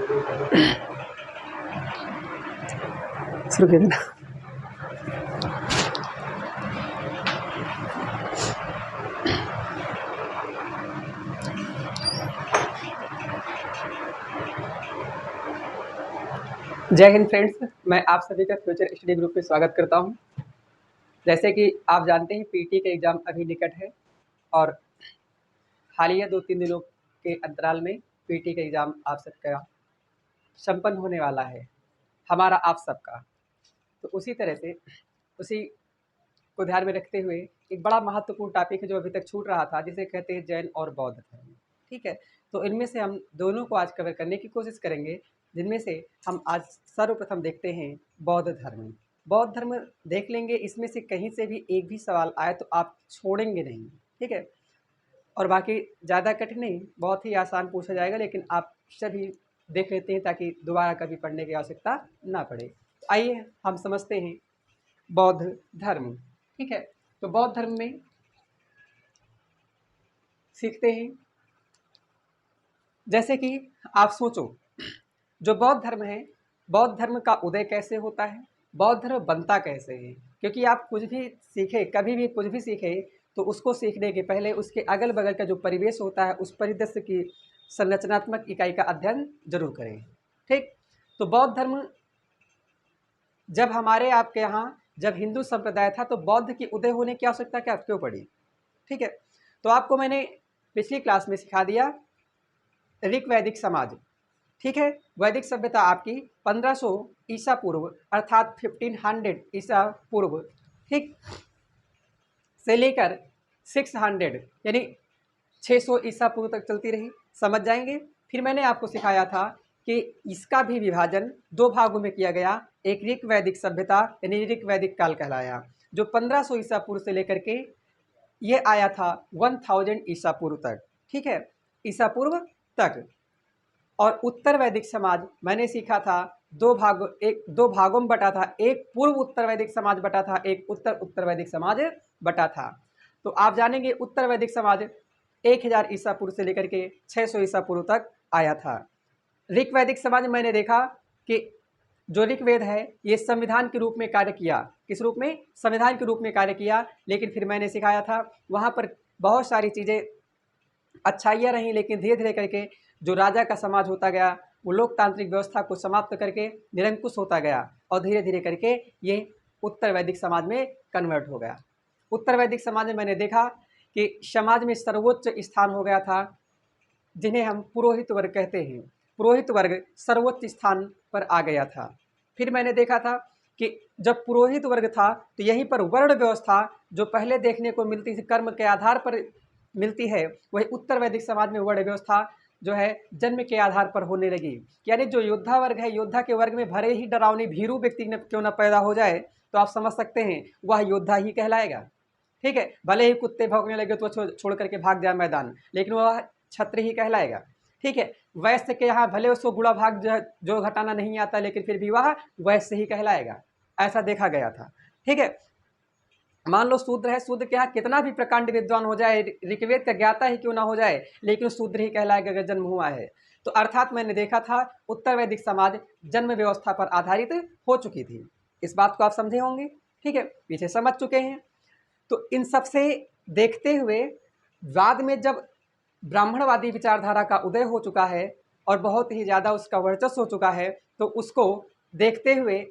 शुरू कर देना। जय हिंद फ्रेंड्स, मैं आप सभी का फ्यूचर स्टडी ग्रुप में स्वागत करता हूं। जैसे कि आप जानते हैं पीटी का एग्ज़ाम अभी निकट है और हालिया 2-3 दिनों के अंतराल में पीटी का एग्ज़ाम आप सबका संपन्न होने वाला है, हमारा आप सबका। तो उसी तरह से उसी को ध्यान में रखते हुए एक बड़ा महत्वपूर्ण टॉपिक है जो अभी तक छूट रहा था, जिसे कहते हैं जैन और बौद्ध धर्म। ठीक है, तो इनमें से हम दोनों को आज कवर करने की कोशिश करेंगे, जिनमें से हम आज सर्वप्रथम देखते हैं बौद्ध धर्म। बौद्ध धर्म देख लेंगे, इसमें से कहीं से भी एक भी सवाल आए तो आप छोड़ेंगे नहीं। ठीक है, और बाकी ज़्यादा कठिन नहीं, बहुत ही आसान पूछा जाएगा, लेकिन आप सभी देख लेते हैं ताकि दोबारा कभी पढ़ने की आवश्यकता ना पड़े। आइए हम समझते हैं बौद्ध धर्म। ठीक है, तो बौद्ध धर्म में सीखते हैं, जैसे कि आप सोचो, जो बौद्ध धर्म है, बौद्ध धर्म का उदय कैसे होता है, बौद्ध धर्म बनता कैसे है। क्योंकि आप कुछ भी सीखे, कभी भी कुछ भी सीखे, तो उसको सीखने के पहले उसके अगल बगल का जो परिवेश होता है, उस परिदृश्य की संरचनात्मक इकाई का अध्ययन जरूर करें। ठीक, तो बौद्ध धर्म जब हमारे आपके यहाँ जब हिंदू संप्रदाय था, तो बौद्ध की उदय होने की आवश्यकता क्या क्यों पड़ी। ठीक है, तो आपको मैंने पिछली क्लास में सिखा दिया ऋक वैदिक समाज। ठीक है, वैदिक सभ्यता आपकी 1500 ईसा पूर्व अर्थात 1500 ईसा पूर्व, ठीक, से लेकर 600 यानी 600 ईसा पूर्व तक चलती रही। समझ जाएंगे। फिर मैंने आपको सिखाया था कि इसका भी विभाजन दो भागों में किया गया। एक ऋक वैदिक सभ्यता यानी ऋक वैदिक काल कहलाया, जो 1500 ईसा पूर्व से लेकर के ये आया था 1000 ईसा पूर्व तक। ठीक है, ईसा पूर्व तक। और उत्तर वैदिक समाज मैंने सीखा था दो भागों में बटा था। एक पूर्व उत्तर वैदिक समाज बटा था, एक उत्तर वैदिक समाज बटा था। तो आप जानेंगे उत्तर वैदिक समाज 1000 ईसा पूर्व से लेकर के 600 ईसा पूर्व तक आया था। ऋक वैदिक समाज में मैंने देखा कि जो ऋग्वेद है ये संविधान के रूप में कार्य किया। किस रूप में? संविधान के रूप में कार्य किया। लेकिन फिर मैंने सिखाया था वहाँ पर बहुत सारी चीज़ें अच्छाइयाँ रहीं, लेकिन धीरे धीरे करके जो राजा का समाज होता गया वो लोकतांत्रिक व्यवस्था को समाप्त करके निरंकुश होता गया और धीरे धीरे करके ये उत्तर वैदिक समाज में कन्वर्ट हो गया। उत्तर वैदिक समाज में मैंने देखा कि समाज में सर्वोच्च स्थान हो गया था, जिन्हें हम पुरोहित वर्ग कहते हैं। पुरोहित वर्ग सर्वोच्च स्थान पर आ गया था। फिर मैंने देखा था कि जब पुरोहित वर्ग था तो यहीं पर वर्ण व्यवस्था जो पहले देखने को मिलती थी कर्म के आधार पर मिलती है, वही उत्तर वैदिक समाज में वर्ण व्यवस्था जो है जन्म के आधार पर होने लगी। यानी जो योद्धा वर्ग है, योद्धा के वर्ग में भले ही डरावनी भीरू व्यक्ति क्यों न पैदा हो जाए, तो आप समझ सकते हैं वह योद्धा ही कहलाएगा। ठीक है, भले ही कुत्ते भौंकने लगे तो छोड़ करके भाग जाए मैदान, लेकिन वह छत्र ही कहलाएगा। ठीक है, वैश्य के यहाँ भले उसको गुड़ा भाग जो घटाना नहीं आता, लेकिन फिर भी वह वैश्य ही कहलाएगा। ऐसा देखा गया था। ठीक है, मान लो शूद्र है, शूद्र के यहाँ कितना भी प्रकांड विद्वान हो जाए, ऋग्वेद का ज्ञाता ही क्यों ना हो जाए, लेकिन शूद्र ही कहलाएगा अगर जन्म हुआ है तो। अर्थात मैंने देखा था उत्तर वैदिक समाज जन्म व्यवस्था पर आधारित हो चुकी थी। इस बात को आप समझे होंगे। ठीक है, पीछे समझ चुके हैं। तो इन सब से देखते हुए बाद में जब ब्राह्मणवादी विचारधारा का उदय हो चुका है और बहुत ही ज़्यादा उसका वर्चस्व हो चुका है, तो उसको देखते हुए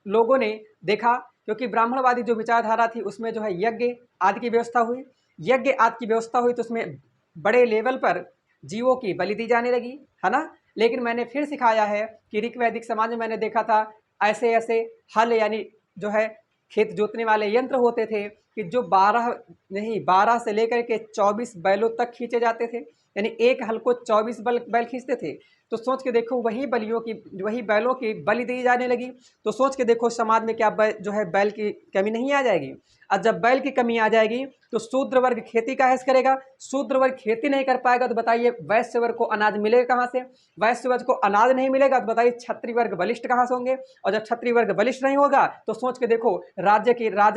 लोगों ने देखा, क्योंकि ब्राह्मणवादी जो विचारधारा थी उसमें जो है यज्ञ आदि की व्यवस्था हुई। यज्ञ आदि की व्यवस्था हुई तो उसमें बड़े लेवल पर जीवों की बलि दी जाने लगी, है ना। लेकिन मैंने फिर सिखाया है कि ऋक वैदिक समाज में मैंने देखा था ऐसे ऐसे हल यानी जो है खेत जोतने वाले यंत्र होते थे कि जो 12 से लेकर के 24 बैलों तक खींचे जाते थे। यानी एक हल को 24 बैल खींचते थे। तो सोच के देखो वही बैलों की बलि दी जाने लगी। तो सोच के देखो समाज में क्या जो है बैल की कमी नहीं आ जाएगी। और जब बैल की कमी आ जाएगी तो शूद्र वर्ग खेती का हैस करेगा। शूद्र वर्ग खेती नहीं कर पाएगा तो बताइए वैश्य वर्ग को अनाज मिलेगा कहाँ से? वैश्य वर्ग को अनाज नहीं मिलेगा तो बताइए क्षत्रिय वर्ग बलिष्ठ कहाँ से होंगे? और जब क्षत्रिय वर्ग बलिष्ठ नहीं होगा तो सोच के देखो राजा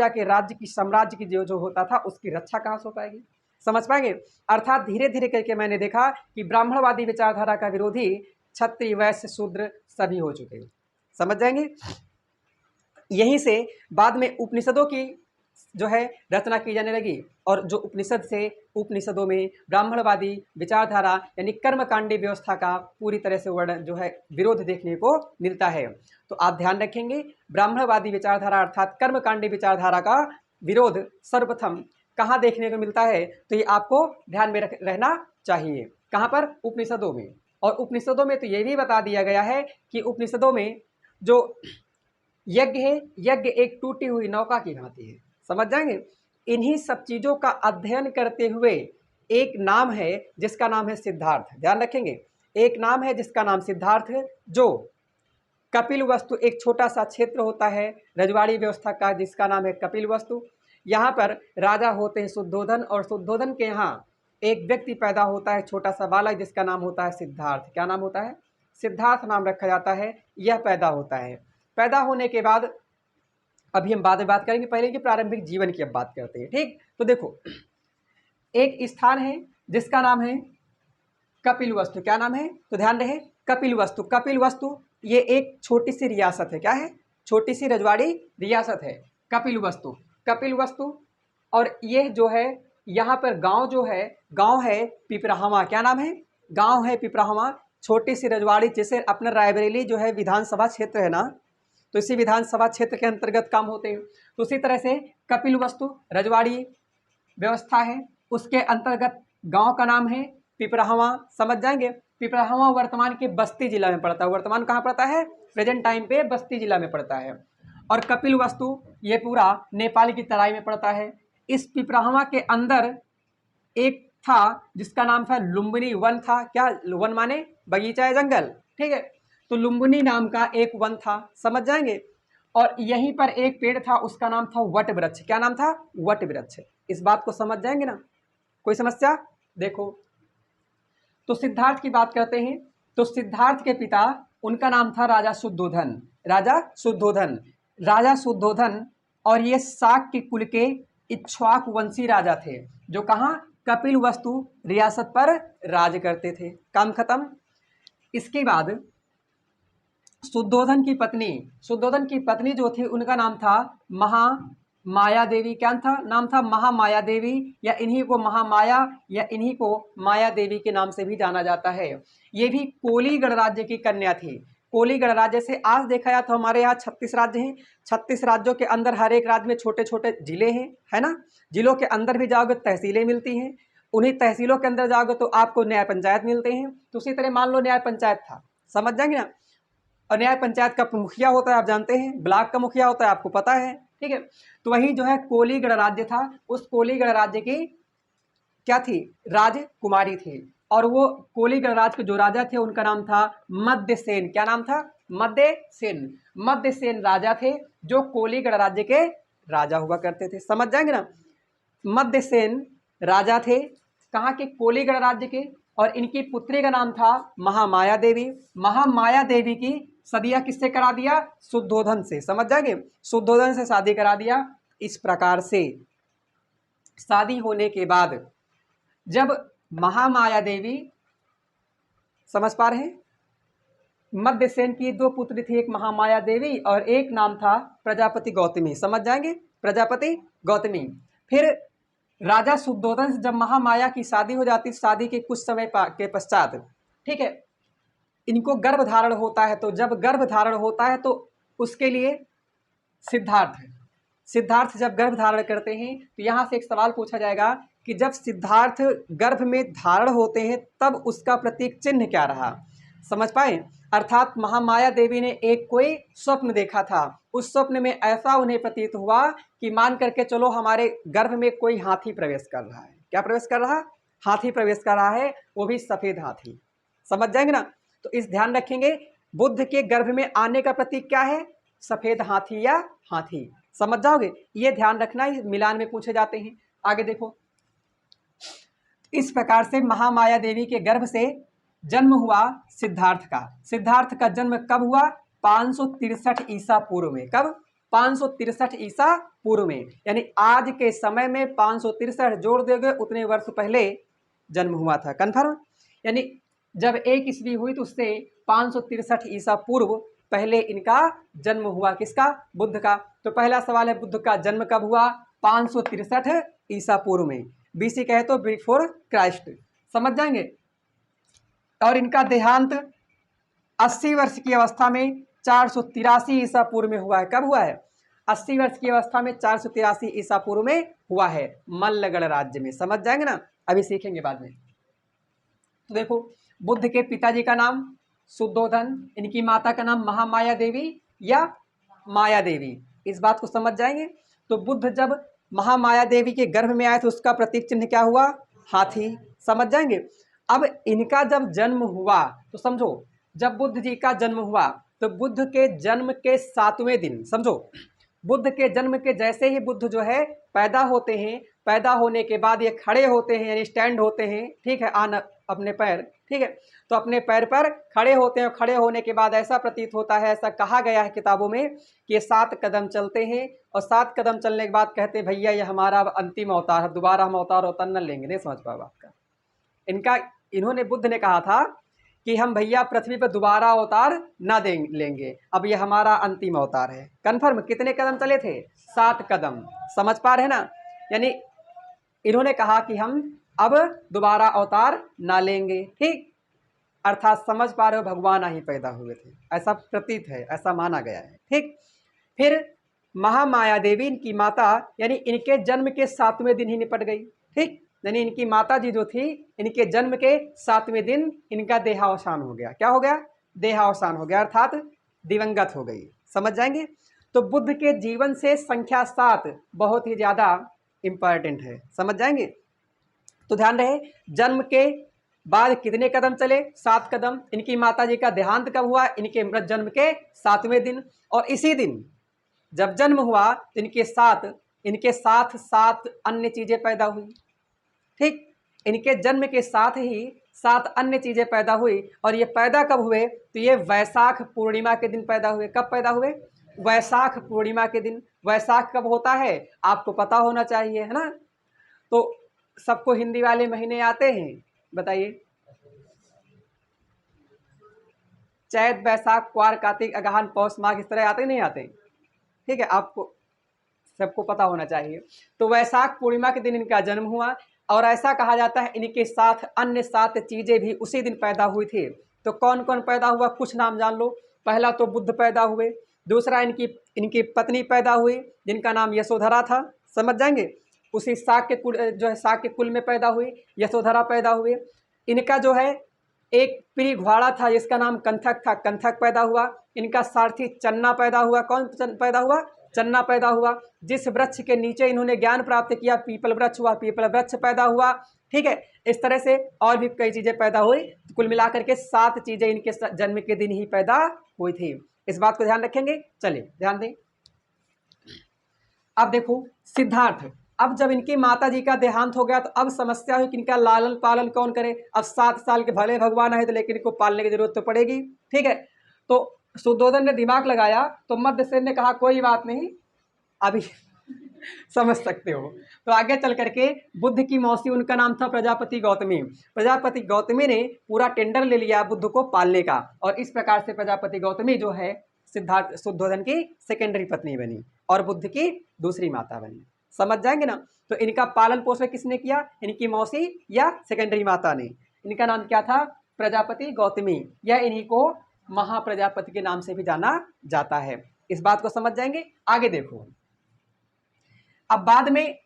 के साम्राज्य की जो होता था उसकी रक्षा कहाँ से हो पाएगी? समझ पाएंगे। अर्थात धीरे धीरे करके मैंने देखा कि ब्राह्मणवादी विचारधारा का विरोधी क्षत्रिय वैश्य शूद्र सभी हो चुके। समझ जाएंगे। यहीं से बाद में उपनिषदों की जो है रचना की जाने लगी, और जो उपनिषद से उपनिषदों में ब्राह्मणवादी विचारधारा यानी कर्मकांडी व्यवस्था का पूरी तरह से वर्णन जो है विरोध देखने को मिलता है। तो आप ध्यान रखेंगे, ब्राह्मणवादी विचारधारा अर्थात कर्मकांडी विचारधारा का विरोध सर्वप्रथम कहाँ देखने को मिलता है, तो ये आपको ध्यान में रहना चाहिए। कहाँ पर? उपनिषदों में। और उपनिषदों में तो ये भी बता दिया गया है कि उपनिषदों में जो यज्ञ है, यज्ञ एक टूटी हुई नौका की भांति है। समझ जाएंगे। इन्हीं सब चीज़ों का अध्ययन करते हुए एक नाम है जिसका नाम है सिद्धार्थ। ध्यान रखेंगे, एक नाम है जिसका नाम सिद्धार्थ है, जो कपिल वस्तु एक छोटा सा क्षेत्र होता है रजवाड़ी व्यवस्था का जिसका नाम है कपिल वस्तु। यहाँ पर राजा होते हैं शुद्धोधन, और शुद्धोधन के यहाँ एक व्यक्ति पैदा होता है, छोटा सा बालक जिसका नाम होता है सिद्धार्थ। क्या नाम होता है? सिद्धार्थ नाम रखा जाता है। यह पैदा होता है। पैदा होने के बाद अभी हम बाद में बात करेंगे, पहले की प्रारंभिक जीवन की अब बात करते हैं। ठीक, तो देखो एक स्थान है जिसका नाम है कपिल वस्तु। क्या नाम है? तो ध्यान रहे, कपिल वस्तु। कपिल वस्तु ये एक छोटी सी रियासत है। क्या है? छोटी सी रजवाड़ी रियासत है कपिल वस्तु। कपिल वस्तु, और ये जो है यहाँ पर गांव जो है, गांव है पिपराहवा। क्या नाम है? गांव है पिपराहवा। छोटी सी रजवाड़ी, जैसे अपना रायबरेली जो है विधानसभा क्षेत्र है ना, तो इसी विधानसभा क्षेत्र के अंतर्गत काम होते हैं। तो उसी तरह से कपिल वस्तु रजवाड़ी व्यवस्था है, उसके अंतर्गत गांव का नाम है पिपराहवा। समझ जाएंगे। पिपराहवा वर्तमान के बस्ती जिला में पड़ता है। वर्तमान कहाँ पड़ता है? प्रेजेंट टाइम पे बस्ती जिला में पड़ता है। और कपिल वस्तु ये पूरा नेपाल की तराई में पड़ता है। इस पिपराहवा के अंदर एक था जिसका नाम था लुम्बिनी वन था। क्या? वन माने बगीचा या जंगल। ठीक है, तो लुम्बिनी नाम का एक वन था। समझ जाएंगे। और यहीं पर एक पेड़ था, उसका नाम था वट वृक्ष। क्या नाम था? वट वृक्ष। इस बात को समझ जाएंगे ना? कोई समस्या? देखो, तो सिद्धार्थ की बात करते हैं। तो सिद्धार्थ के पिता, उनका नाम था राजा शुद्धोधन। राजा शुद्धोधन, राजा शुद्धोधन, और ये शाक्य कुल के इक्ष्वाकु वंशी राजा थे, जो कहाँ? कपिल वस्तु रियासत पर राज करते थे। काम खत्म। इसके बाद शुद्धोधन की पत्नी जो थी उनका नाम था महामाया देवी। क्या था? नाम था महामाया देवी, या इन्हीं को महामाया या इन्हीं को माया देवी के नाम से भी जाना जाता है। ये भी कोली गणराज्य की कन्या थी। कोली गणराज्य से आज देखा जाए तो हमारे यहाँ 36 राज्य हैं। 36 राज्यों के अंदर हर एक राज्य में छोटे छोटे जिले हैं, है ना। जिलों के अंदर भी जाओगे तहसीलें मिलती हैं। उन्हीं तहसीलों के अंदर जाओगे तो आपको न्याय पंचायत मिलते हैं। तो उसी तरह मान लो न्याय पंचायत था। समझ जाएंगे ना। और न्याय पंचायत का मुखिया होता है, आप जानते हैं। ब्लॉक का मुखिया होता है, आपको पता है। ठीक है, तो वही जो है कोली गणराज्य था। उस कोली गणराज्य की क्या थी? राजकुमारी थी। और वो कोली गणराज्य के जो राजा थे उनका नाम था मध्यसेन। क्या नाम था? मध्यसेन। मध्यसेन राजा थे जो कोली गणराज्य के राजा हुआ करते थे। समझ जाएंगे ना। मध्यसेन राजा थे कहाँ के? कोली गणराज्य के। और इनकी पुत्री का नाम था महामाया देवी। महामाया देवी की सदिया किससे करा दिया? शुद्धोधन से। समझ जाएंगे। शुद्धोधन से शादी करा दिया। इस प्रकार से शादी होने के बाद जब महामाया देवी, समझ पा रहे हैं, मध्यसेन की दो पुत्री थी, एक महामाया देवी और एक नाम था प्रजापति गौतमी। समझ जाएंगे, प्रजापति गौतमी। फिर राजा शुद्धोधन से जब महामाया की शादी हो जाती, शादी के कुछ समय के पश्चात, ठीक है, इनको गर्भ धारण होता है। तो जब गर्भ धारण होता है तो उसके लिए सिद्धार्थ जब गर्भ धारण करते हैं तो यहाँ से एक सवाल पूछा जाएगा कि जब सिद्धार्थ गर्भ में धारण होते हैं तब उसका प्रतीक चिन्ह क्या रहा? समझ पाए? अर्थात महामाया देवी ने एक कोई स्वप्न देखा था। उस स्वप्न में ऐसा उन्हें प्रतीत हुआ कि मान करके चलो हमारे गर्भ में कोई हाथी प्रवेश कर रहा है। क्या प्रवेश कर रहा? हाथी प्रवेश कर रहा है, वो भी सफेद हाथी। समझ जाएंगे ना। तो इस ध्यान रखेंगे, बुद्ध के गर्भ में आने का प्रतीक क्या है? सफेद हाथी या हाथी। समझ जाओगे, ये ध्यान रखना, मिलान में पूछे जाते हैं। आगे देखो, इस प्रकार से महामाया देवी के गर्भ से जन्म हुआ सिद्धार्थ का। सिद्धार्थ का जन्म कब हुआ? 563 ईसा पूर्व में। कब? 563 ईसा पूर्व में, यानी आज के समय में 563 जोड़ दोगे उतने वर्ष पहले जन्म हुआ था। कन्फर्म? यानी जब 1 ईस्वी हुई तो उससे 563 ईसा पूर्व पहले इनका जन्म हुआ। किसका? बुद्ध का। तो पहला सवाल है, बुद्ध का जन्म कब हुआ? 563 ईसा पूर्व में। बीसी कहे तो बिफोर क्राइस्ट, समझ जाएंगे। और इनका देहांत 80 वर्ष की अवस्था में 483 ईसा पूर्व में हुआ है। कब हुआ है? 80 वर्ष की अवस्था में 483 ईसा पूर्व में हुआ है, मल्लगढ़ राज्य में। समझ जाएंगे ना, अभी सीखेंगे बाद में। तो देखो, बुद्ध के पिताजी का नाम शुद्धोधन, इनकी माता का नाम महामाया देवी या माया देवी, इस बात को समझ जाएंगे। तो बुद्ध जब महामाया देवी के गर्भ में आए तो उसका प्रतीक चिन्ह क्या हुआ? हाथी, समझ जाएंगे। अब इनका जब जन्म हुआ तो समझो, जब बुद्ध जी का जन्म हुआ तो बुद्ध के जन्म के 7वें दिन, समझो, बुद्ध के जन्म के जैसे ही बुद्ध जो है पैदा होते हैं, पैदा होने के बाद ये खड़े होते हैं, यानी स्टैंड होते हैं, ठीक है, आन अपने पैर, ठीक है। तो अपने पैर पर खड़े होते हैं। खड़े होने के बाद ऐसा प्रतीत होता है, ऐसा कहा गया है किताबों में कि ये 7 कदम चलते हैं और 7 कदम चलने के बाद कहते हैं भैया ये हमारा अंतिम अवतार है, दोबारा हम अवतार न लेंगे। नहीं समझ पाओ बात का। इन्होंने बुद्ध ने कहा था कि हम भैया पृथ्वी पर दोबारा अवतार ना लेंगे, अब ये हमारा अंतिम अवतार है। कन्फर्म। कितने कदम चले थे? 7 कदम। समझ पा रहे हैं ना? यानी इन्होंने कहा कि हम अब दोबारा अवतार ना लेंगे, ठीक। अर्थात समझ पा रहे हो, भगवान ही पैदा हुए थे, ऐसा प्रतीत है, ऐसा माना गया है, ठीक। फिर महामाया देवी इनकी माता, यानी इनके जन्म के 7वें दिन ही निपट गई, ठीक। यानी इनकी माता जी जो थी, इनके जन्म के 7वें दिन इनका देहावसान हो गया। क्या हो गया? देहावसान हो गया, अर्थात दिवंगत हो गई। समझ जाएंगे। तो बुद्ध के जीवन से संख्या 7 बहुत ही ज्यादा इंपॉर्टेंट है, समझ जाएंगे। तो ध्यान रहे, जन्म के बाद कितने कदम चले? 7 कदम। इनकी माता जी का देहांत कब हुआ? इनके मृत जन्म के 7वें दिन। और इसी दिन जब जन्म हुआ तो इनके साथ 7 अन्य चीजें पैदा हुई, ठीक। इनके जन्म के साथ ही 7 अन्य चीजें पैदा हुई। और ये पैदा कब हुए? तो ये वैशाख पूर्णिमा के दिन पैदा हुए। कब पैदा हुए? वैशाख पूर्णिमा के दिन। वैशाख कब होता है आपको पता होना चाहिए, है ना? तो सबको हिंदी वाले महीने आते हैं, बताइए। चैत, बैसाख, क्वार, कार्तिक, अगहन, पौष, माघ, इस तरह आते नहीं आते? ठीक है, आपको सबको पता होना चाहिए। तो वैशाख पूर्णिमा के दिन इनका जन्म हुआ। और ऐसा कहा जाता है इनके साथ अन्य 7 चीजें भी उसी दिन पैदा हुई थी। तो कौन कौन पैदा हुआ, कुछ नाम जान लो। पहला तो बुद्ध पैदा हुए। दूसरा इनकी पत्नी पैदा हुई जिनका नाम यशोधरा था, समझ जाएंगे। उसी शाक के कुल, जो है शाक के कुल में पैदा हुई, यशोधरा पैदा हुए। इनका जो है एक प्रिय घोड़ा था जिसका नाम कंथक था, कंथक पैदा हुआ। इनका सारथी चन्ना पैदा हुआ। कौन पैदा हुआ? चन्ना पैदा हुआ। जिस वृक्ष के नीचे इन्होंने ज्ञान प्राप्त किया, पीपल वृक्ष हुआ, पीपल वृक्ष पैदा हुआ, ठीक है। इस तरह से और भी कई चीजें पैदा हुई। कुल मिलाकर के 7 चीजें इनके जन्म के दिन ही पैदा हुई थी। इस बात को ध्यान रखेंगे। चलिए ध्यान दें। अब देखो सिद्धार्थ, अब जब इनकी माता जी का देहांत हो गया तो अब समस्या हुई कि इनका लालन पालन कौन करे। अब 7 साल के भले भगवान है तो लेकिन इनको पालने की जरूरत तो पड़ेगी, ठीक है। तो शुद्धोधन ने दिमाग लगाया तो मध्यसेन ने कहा कोई बात नहीं, अभी समझ सकते हो। तो आगे चल करके बुद्ध की मौसी, उनका नाम था प्रजापति गौतमी। प्रजापति गौतमी ने पूरा टेंडर ले लिया बुद्ध को पालने का। और इस प्रकार से प्रजापति गौतमी जो है सिद्धार्थ शुद्धोधन की सेकेंडरी पत्नी बनी और बुद्ध की दूसरी माता बनी। समझ जाएंगे ना। तो इनका पालन पोषण किसने किया? इनकी मौसी या सेकेंडरी माता ने। इनका नाम क्या था? प्रजापति गौतमी, या इन्हीं को महाप्रजापति के नाम से भी जाना जाता है। इस बात को समझ जाएंगे। आगे देखो, अब बाद में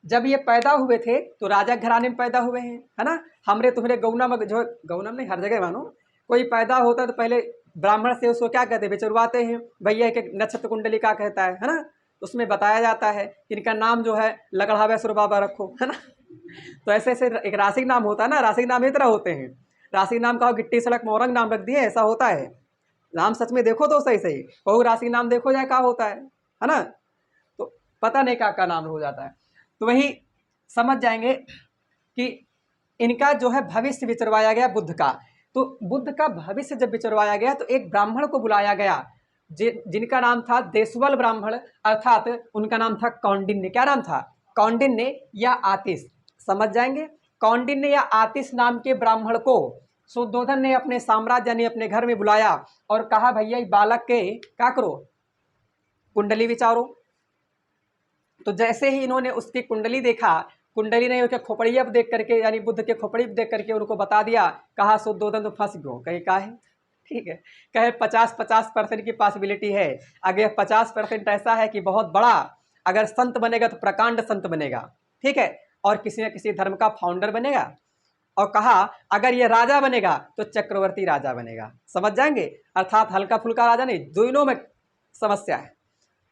जब ये पैदा हुए थे तो राजा घराने में पैदा हुए हैं, है ना। हमरे तुम्हारे गौना में, जो गौना में हर जगह मानो कोई पैदा होता है तो पहले ब्राह्मण से उसको क्या कहते हैं? विचरवाते हैं, भैया एक नक्षत्र कुंडली क्या कहता है ना। उसमें बताया जाता है कि इनका नाम जो है लगड़ावेश्वर बाबा रखो, है ना। तो ऐसे ऐसे एक राशि नाम होता है ना, राशि नाम इस तरह होते हैं। राशि नाम कहो गिट्टी सड़क मोरंग नाम रख दिए, ऐसा होता है। नाम सच में देखो तो सही सही कहू, राशि नाम देखो जाए क्या होता है ना। तो पता नहीं क्या नाम हो जाता है। तो वही समझ जाएंगे कि इनका जो है भविष्य विचरवाया गया बुद्ध का। तो बुद्ध का भविष्य जब विचरवाया गया तो एक ब्राह्मण को बुलाया गया जिनका नाम था देशवल ब्राह्मण, अर्थात उनका नाम था कौंडिन्य। क्या नाम था? कौंडिन्य या आतिश, समझ जाएंगे। कौंडिन्य या आतिश नाम के ब्राह्मण को शुद्धोधन ने अपने साम्राज्य यानी अपने घर में बुलाया और कहा भैया बालक के क्या करो, कुंडली विचारो। तो जैसे ही इन्होंने उसकी कुंडली देखा, कुंडली ने उसके खोपड़िया देख करके यानी बुद्ध के खोपड़ी देख करके उनको बता दिया, कहा शुद्धोधन तो फंस गयो। कहीं का है, ठीक है, कहे 50% की पॉसिबिलिटी है। अगर 50% ऐसा है कि बहुत बड़ा अगर संत बनेगा तो प्रकांड संत बनेगा, ठीक है, और किसी न किसी धर्म का फाउंडर बनेगा। और कहा अगर ये राजा बनेगा तो चक्रवर्ती राजा बनेगा। समझ जाएंगे, अर्थात हल्का फुल्का राजा नहीं, दोनों में समस्या है।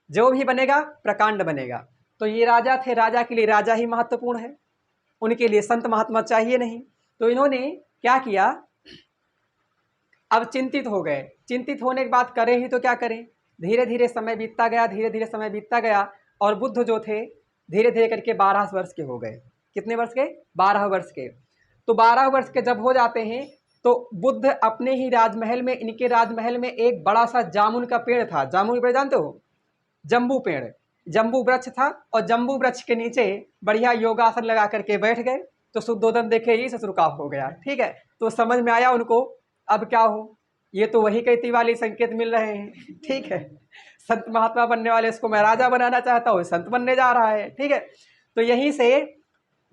जो भी बनेगा प्रकांड बनेगा। तो ये राजा थे, राजा के लिए राजा ही महत्वपूर्ण है, उनके लिए संत महात्मा चाहिए नहीं। तो इन्होंने क्या किया, अब चिंतित हो गए। चिंतित होने के बाद करें ही तो क्या करें। धीरे धीरे समय बीतता गया, धीरे धीरे समय बीतता गया और बुद्ध जो थे धीरे धीरे करके 12 वर्ष के हो गए। कितने वर्ष के? 12 वर्ष के। तो 12 वर्ष के जब हो जाते हैं तो बुद्ध अपने ही राजमहल में, इनके राजमहल में एक बड़ा सा जामुन का पेड़ था। जामुन पेड़ जानते हो? जम्बू पेड़, जम्बू वृक्ष था और जम्बू वृक्ष के नीचे बढ़िया योगासन लगा करके बैठ गए। तो शुद्धोधन देखे ये ससुर का हो गया, ठीक है। तो समझ में आया उनको अब क्या हो, ये तो वही कहती वाली संकेत मिल रहे हैं, ठीक है। संत महात्मा बनने वाले इसको मैं राजा बनाना चाहता हूँ, संत बनने जा रहा है, ठीक है। तो यहीं से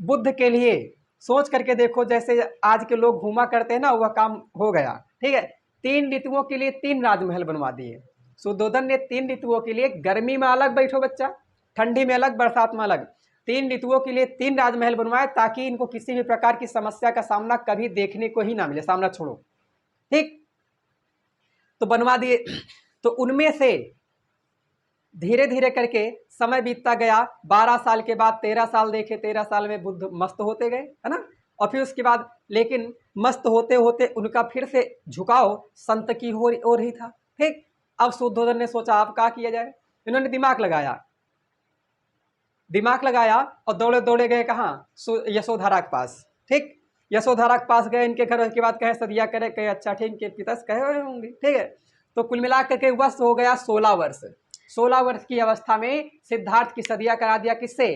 बुद्ध के लिए सोच करके देखो, जैसे आज के लोग घूमा करते हैं ना, वह काम हो गया, ठीक है। 3 ऋतुओं के लिए 3 राजमहल बनवा दिए शुद्धोधन ने। 3 ऋतुओं के लिए, गर्मी में अलग बैठो बच्चा, ठंडी में अलग, बरसात में अलग, 3 ऋतुओं के लिए 3 राजमहल बनवाए ताकि इनको किसी भी प्रकार की समस्या का सामना कभी देखने को ही ना मिले, सामना छोड़ो, ठीक। तो बनवा दिए। तो उनमें से धीरे धीरे करके समय बीतता गया। 12 साल के बाद 13 साल देखे, 13 साल में बुद्ध मस्त होते गए, है ना। और फिर उसके बाद लेकिन मस्त होते होते उनका फिर से झुकाव संत की ओर ही था, ठीक। अब शुद्धोधन ने सोचा अब क्या किया जाए। इन्होंने दिमाग लगाया, दिमाग लगाया और दौड़े दौड़े गए कहाँ? यशोधरा के पास, ठीक। यशोधरा के पास गए इनके घर। उसके बाद कहे सदिया करे, कहे अच्छा ठीक के पिता कहे हुए होंगे, ठीक है। तो कुल मिला करके वर्ष हो गया 16 वर्ष। 16 वर्ष की अवस्था में सिद्धार्थ की सदिया करा दिया। किससे?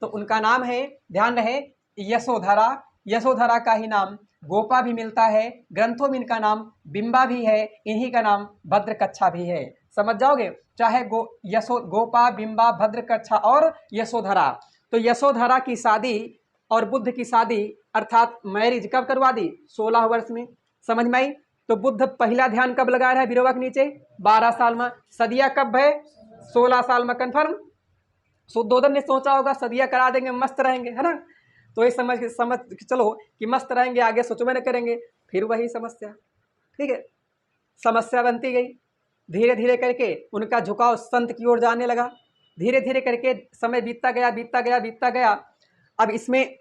तो उनका नाम है, ध्यान रहे, यशोधरा। यशोधरा का ही नाम गोपा भी मिलता है, ग्रंथों में इनका नाम बिंबा भी है, इन्हीं का नाम भद्रकच्छा भी है। समझ जाओगे, चाहे गोपा, बिंबा, भद्रकच्छा और यशोधरा। तो यशोधरा की शादी और बुद्ध की शादी अर्थात मैरिज कब करवा दी? 16 वर्ष में। समझ में आई? तो बुद्ध पहला ध्यान कब लगा रहा है बिरोवा के नीचे? 12 साल में। सदिया कब है? 16 साल में कन्फर्म। शुद्धोधन ने सोचा होगा सदिया करा देंगे, मस्त रहेंगे, है ना। तो ये समझ चलो कि मस्त रहेंगे, आगे सोचो न करेंगे, फिर वही समस्या, ठीक है। समस्या बनती गई, धीरे धीरे करके उनका झुकाव संत की ओर जाने लगा। धीरे धीरे करके समय बीतता गया, बीतता गया, बीतता गया। अब इसमें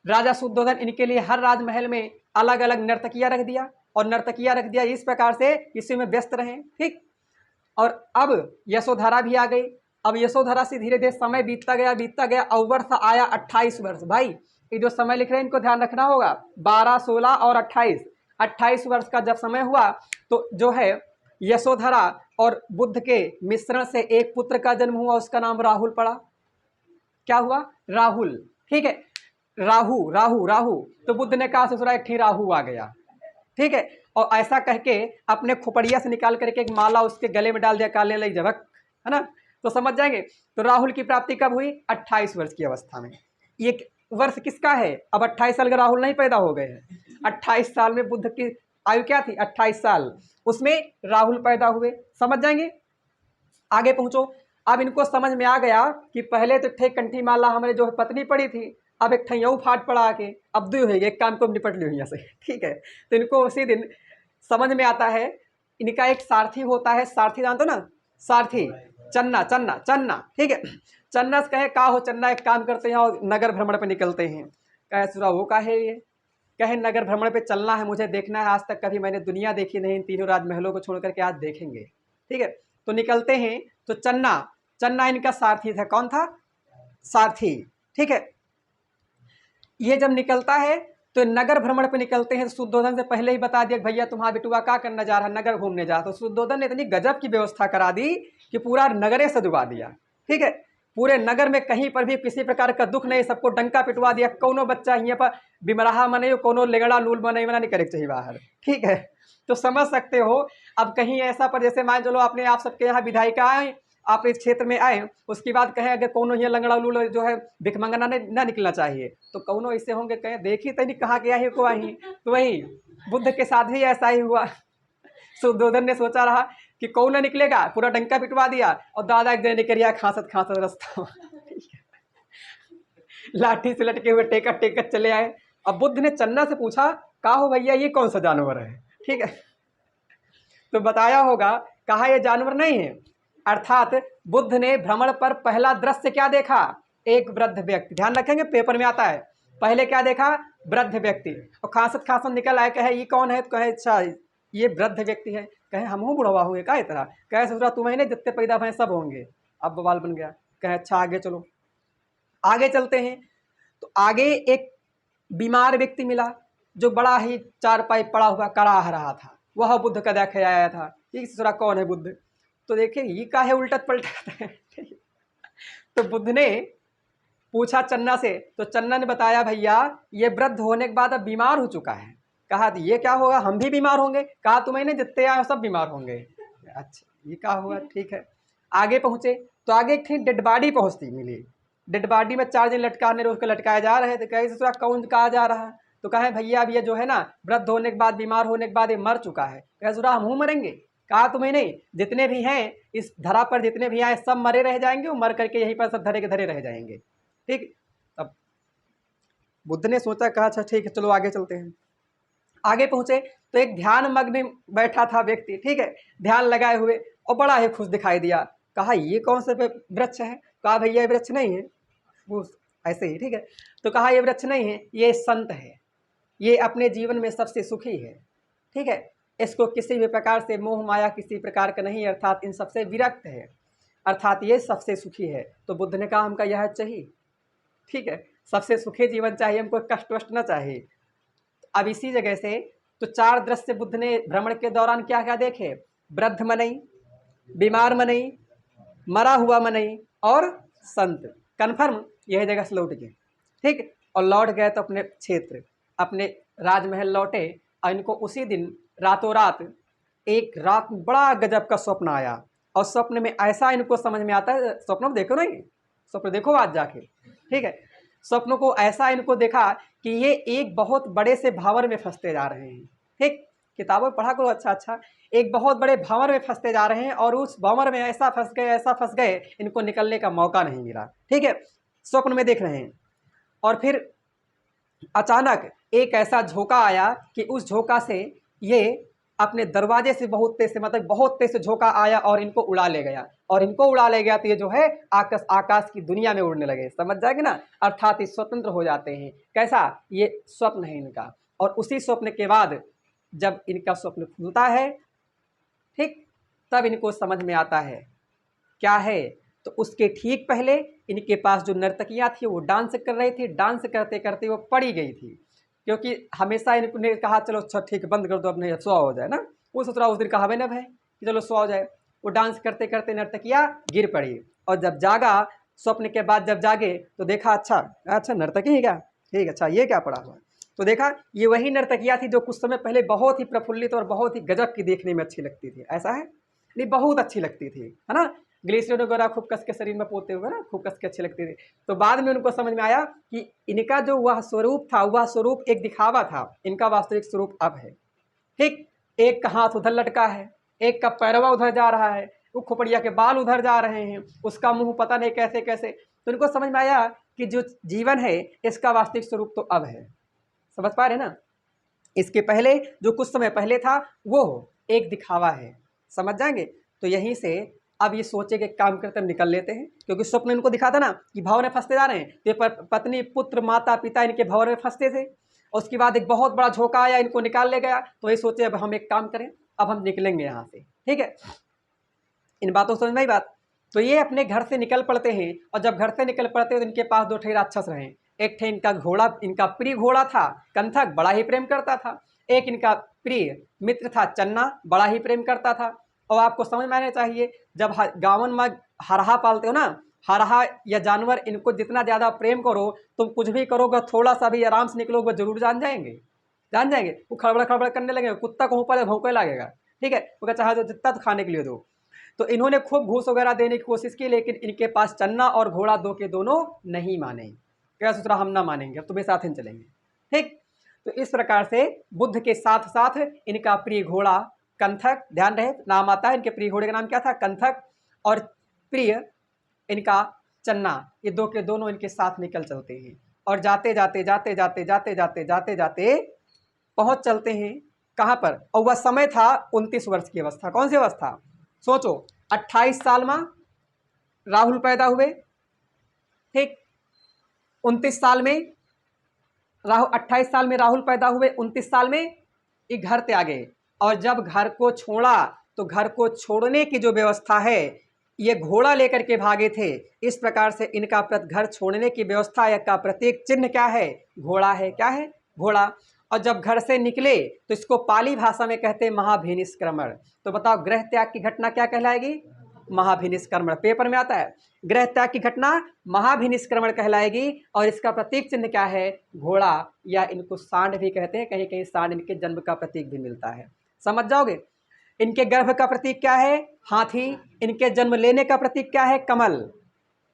राजा शुद्धोधन इनके लिए हर राजमहल में अलग अलग नर्तकियां रख दिया, और नर्तकियां रख दिया इस प्रकार से इसी में व्यस्त रहें, ठीक। और अब यशोधरा भी आ गई। अब यशोधरा से धीरे धीरे समय बीतता गया, बीतता गया, और वर्ष आया 28 वर्ष। भाई ये जो समय लिख रहे हैं इनको ध्यान रखना होगा, 12, 16 और 28 वर्ष का जब समय हुआ तो जो है यशोधरा और बुद्ध के मिश्रण से एक पुत्र का जन्म हुआ, उसका नाम राहुल पड़ा। क्या हुआ? राहुल, ठीक है। राहु राहु राहु। तो बुद्ध ने कहा ससुरा एक ठीक राहु आ गया, ठीक है। और ऐसा कह के अपने खोपड़िया से निकाल करके एक माला उसके गले में डाल दिया, काले लई जबक, है ना। तो समझ जाएंगे। तो राहुल की प्राप्ति कब हुई? 28 वर्ष की अवस्था में। ये वर्ष किसका है? अब 28 साल का राहुल नहीं पैदा हो गए हैं। 28 साल में बुद्ध की आयु क्या थी? 28 साल, उसमें राहुल पैदा हुए। समझ जाएंगे, आगे पहुंचो। अब इनको समझ में आ गया कि पहले तो ठे कंठी माला हमारे जो पत्नी पड़ी थी, अब एक ठैयाऊ फाट पड़ा आके, अब दो है, एक काम को निपट ली यहाँ से, ठीक है। तो इनको उसी दिन समझ में आता है, इनका एक सारथी होता है, सारथी जानते हो ना, सारथी, चन्ना चन्ना चन्ना, ठीक है। चन्ना से कहे का हो चन्ना, एक काम करते हैं और नगर भ्रमण पर निकलते हैं। कहे सुरा वो का है ये? कहे नगर भ्रमण पे चलना है, मुझे देखना है, आज तक कभी मैंने दुनिया देखी नहीं, इन तीनों राजमहलों को छोड़ करके आज देखेंगे, ठीक है। तो निकलते हैं। तो चन्ना इनका सारथी था। कौन था? सारथी, ठीक है। ये जब निकलता है तो नगर भ्रमण पे निकलते हैं। शुद्धोधन से पहले ही बता दिया भैया तुम्हारा बेटुआ क्या करना जा रहा है? नगर घूमने जा। तो शुद्धोधन ने इतनी गजब की व्यवस्था करा दी कि पूरा नगरे सजवा दिया, ठीक है। पूरे नगर में कहीं पर भी किसी प्रकार का दुख नहीं, सबको डंका पिटवा दिया, कोनो बच्चा यहाँ पर बिमराहा मने, कोनो लेगड़ा लूल मने नहीं करे चाहिए बाहर, ठीक है। तो समझ सकते हो। अब कहीं ऐसा पर जैसे मान चलो आपने आप सबके यहाँ विधायिका आए, आप इस क्षेत्र में आए, उसके बाद कहें अगर कोनो ये लंगड़ा लूल जो है भिख मंगना ना निकलना चाहिए, तो कौनो ऐसे होंगे कहें देखी तो नहीं कहाँ गया ही को आई। तो वही बुद्ध के साथ भी ऐसा ही हुआ। सुद्धोधन ने सोचा रहा कि कौन निकलेगा, पूरा डंका पिटवा दिया और दादा एक दिन निकल गया खांसत खांसत रास्ता लाठी से लटके हुए टेकत टेकत चले आए। अब बुद्ध ने चन्ना से पूछा, का हो भैया ये कौन सा जानवर है, ठीक है। तो बताया होगा, कहा यह जानवर नहीं है। अर्थात बुद्ध ने भ्रमण पर पहला दृश्य क्या देखा, एक वृद्ध व्यक्ति। ध्यान रखेंगे पेपर में आता है, पहले क्या देखा, वृद्ध व्यक्ति। और खांसत खांसत निकल आए, कहे ये कौन है, तो कहे अच्छा ये वृद्ध व्यक्ति है। कहे हम हूँ बुढ़वा हुए का इतना, कहे ससुरा तुम्हें नहीं जितने पैदा भैं सब होंगे। अब बवाल बन गया। कहे अच्छा आगे चलो, आगे चलते हैं। तो आगे एक बीमार व्यक्ति मिला जो बड़ा ही चारपाई पड़ा हुआ कराह रहा था, वह बुद्ध का देखे आया था। ये ससुरा कौन है बुद्ध, तो देखिए ये का है उल्टत पलटत है। तो बुद्ध ने पूछा चन्ना से, तो चन्ना ने बताया भैया ये वृद्ध होने के बाद अब बीमार हो चुका है। कहा ये क्या होगा, हम भी बीमार होंगे। कहा तुम्हें नहीं जितने आए सब बीमार होंगे। अच्छा ये क्या हुआ, ठीक है। आगे पहुंचे तो आगे एक थी डेड बॉडी पहुंचती मिली। डेड बॉडी में 4 दिन लटकाने उसको लटकाए जा रहे थे। कहे ससुरा कौन कहा जा रहा है, तो कहे भैया अब ये जो है ना वृद्ध होने के बाद बीमार होने के बाद ये मर चुका है। कहे ससुरा हम मरेंगे। कहा तुम्हें नहीं, जितने भी हैं इस धरा पर जितने भी आए सब मरे रह जाएंगे, वो मर करके यहीं पर सब धरे के धरे रह जाएंगे, ठीक। अब बुद्ध ने सोचा, कहा अच्छा ठीक है चलो आगे चलते हैं। आगे पहुंचे तो एक ध्यान मग्न बैठा था व्यक्ति, ठीक है, ध्यान लगाए हुए, और बड़ा ही खुश दिखाई दिया। कहा ये कौन सा वृक्ष है। कहा भैया ये वृक्ष नहीं है, वो ऐसे ही, ठीक है। तो कहा ये वृक्ष नहीं है, ये संत है, ये अपने जीवन में सबसे सुखी है, ठीक है। इसको किसी भी प्रकार से मोह माया किसी प्रकार का नहीं, अर्थात इन सबसे विरक्त है, अर्थात ये सबसे सुखी है। तो बुद्ध ने कहा हमका यह चाहिए, ठीक है, सबसे सुखी जीवन चाहिए हमको, कष्ट वष्ट न चाहिए। अब इसी जगह से तो 4 दृश्य बुद्ध ने भ्रमण के दौरान क्या क्या देखे, वृद्ध मनई, बीमार मनई, मरा हुआ मनई और संत। कन्फर्म यह जगह से लौट गए, ठीक। और लौट गए तो अपने क्षेत्र अपने राजमहल लौटे, और इनको उसी दिन रातों रात एक रात बड़ा गजब का स्वप्न आया। और स्वप्न में ऐसा इनको समझ में आता है, स्वप्न देखो नहीं, स्वप्न देखो आज जाके, ठीक है। स्वप्न को ऐसा इनको देखा कि ये एक बहुत बड़े से भावर में फंसते जा रहे हैं, ठीक। किताबों में पढ़ा करो, अच्छा एक बहुत बड़े भावर में फंसते जा रहे हैं, और उस भावर में ऐसा फंस गए इनको निकलने का मौका नहीं मिला, ठीक है। स्वप्न में देख रहे हैं, और फिर अचानक एक ऐसा झोंका आया कि उस झोंका से ये अपने दरवाजे से बहुत तेज से, मतलब बहुत तेज से झोंका आया और इनको उड़ा ले गया। और इनको उड़ा ले गया तो ये जो है आकाश की दुनिया में उड़ने लगे, समझ जाएंगे ना, अर्थात ये स्वतंत्र हो जाते हैं। कैसा, ये स्वप्न है इनका। और उसी स्वप्न के बाद जब इनका स्वप्न खुलता है, ठीक, तब इनको समझ में आता है क्या है। तो उसके ठीक पहले इनके पास जो नर्तकियाँ थी वो डांस कर रही थी, डांस करते करते वो पड़ी गई थी, क्योंकि हमेशा इन्होंने कहा चलो अच्छा ठीक बंद कर दो, अब नहीं सो हो जाए ना। वो सोच रहा उस दिन कहा न है कि चलो सो हो जाए। वो डांस करते करते नर्तकियाँ गिर पड़ी, और जब जागा स्वप्न के बाद जब जागे तो देखा अच्छा नर्तकी है क्या, ठीक, अच्छा ये क्या पड़ा हुआ। तो देखा ये वही नर्तकियाँ थी जो कुछ समय पहले बहुत ही प्रफुल्लित और बहुत ही गजब की देखने में अच्छी लगती थी। ऐसा है नहीं, बहुत अच्छी लगती थी, है ना। ग्लिसरीन वगैरह खूब कस के शरीर में पोते हुए ना, खूब कस के अच्छे लगते थे। तो बाद में उनको समझ में आया कि इनका जो वह स्वरूप था, वह स्वरूप एक दिखावा था, इनका वास्तविक स्वरूप अब है, ठीक। एक का हाथ उधर लटका है, एक का पैरवा उधर जा रहा है, वो खोपड़िया के बाल उधर जा रहे हैं, उसका मुंह पता नहीं कैसे कैसे। तो इनको समझ में आया कि जो जीवन है इसका वास्तविक स्वरूप तो अब है। समझ पा रहे ना, इसके पहले जो कुछ समय पहले था वो एक दिखावा है, समझ जाएंगे। तो यहीं से अब ये सोचे कि काम करते हम निकल लेते हैं, क्योंकि स्वप्न इनको दिखा था ना कि भाव में फंसते जा रहे हैं। तो ये पत्नी पुत्र माता पिता इनके भाव में फंसते थे, और उसके बाद एक बहुत बड़ा झोंका आया, इनको निकाल ले गया। तो ये सोचे अब हम एक काम करें, अब हम निकलेंगे यहाँ से, ठीक है। इन बातों समझ में आई बात। तो ये अपने घर से निकल पड़ते हैं, और जब घर से निकल पड़ते हैं तो इनके पास 2 राक्षस रहे। एक थे इनका घोड़ा, इनका प्रिय घोड़ा था कंथक, बड़ा ही प्रेम करता था। एक इनका प्रिय मित्र था चन्ना, बड़ा ही प्रेम करता था। और आपको समझ में आना चाहिए, जब गाँवन में हरहा पालते हो ना, हरहा या जानवर, इनको जितना ज़्यादा प्रेम करो, तुम कुछ भी करोगे, थोड़ा सा भी आराम से निकलोगे जरूर जान जाएंगे, जान जाएंगे। वो खड़बड़ खड़बड़ करने लगेंगे, कुत्ता को ऊपर भौंकने लगेगा, ठीक है, वो चाहे तो जितना तो खाने के लिए दो। तो इन्होंने खूब घूस वगैरह देने की कोशिश की, लेकिन इनके पास चन्ना और घोड़ा दो के दोनों नहीं माने। क्या सोच रहा हम ना मानेंगे, अब तुम्हें साथ ही चलेंगे, ठीक। तो इस प्रकार से बुद्ध के साथ साथ इनका प्रिय घोड़ा कंथक, ध्यान रहे नाम आता है, इनके प्रिय घोड़े का नाम क्या था, कंथक, और प्रिय इनका चन्ना, ये दो के दोनों इनके साथ निकल चलते हैं। और जाते जाते जाते जाते जाते जाते जाते जाते पहुंच चलते हैं कहाँ पर, और वह समय था 29 वर्ष की अवस्था। कौन सी अवस्था, सोचो, 28 साल में राहुल पैदा हुए, ठीक, 29 साल में राहुल, 28 साल में राहुल पैदा हुए, 29 साल में ये घर त्याग गए। और जब घर को छोड़ा तो घर को छोड़ने की जो व्यवस्था है, ये घोड़ा लेकर के भागे थे। इस प्रकार से इनका घर छोड़ने की व्यवस्था या का प्रतीक चिन्ह क्या है, घोड़ा है। क्या है, घोड़ा। और जब घर से निकले तो इसको पाली भाषा में कहते हैं महाभिनिष्क्रमण। तो बताओ ग्रह त्याग की घटना क्या कहलाएगी, महाभिनिष्क्रमण। पेपर में आता है, ग्रह त्याग की घटना महाभिनिष्क्रमण कहलाएगी। और इसका प्रतीक चिन्ह क्या है, घोड़ा, या इनको सांड भी कहते हैं, कहीं कहीं सांड इनके जन्म का प्रतीक भी मिलता है, समझ जाओगे। इनके गर्भ का प्रतीक क्या है, हाथी। इनके जन्म लेने का प्रतीक क्या है, कमल।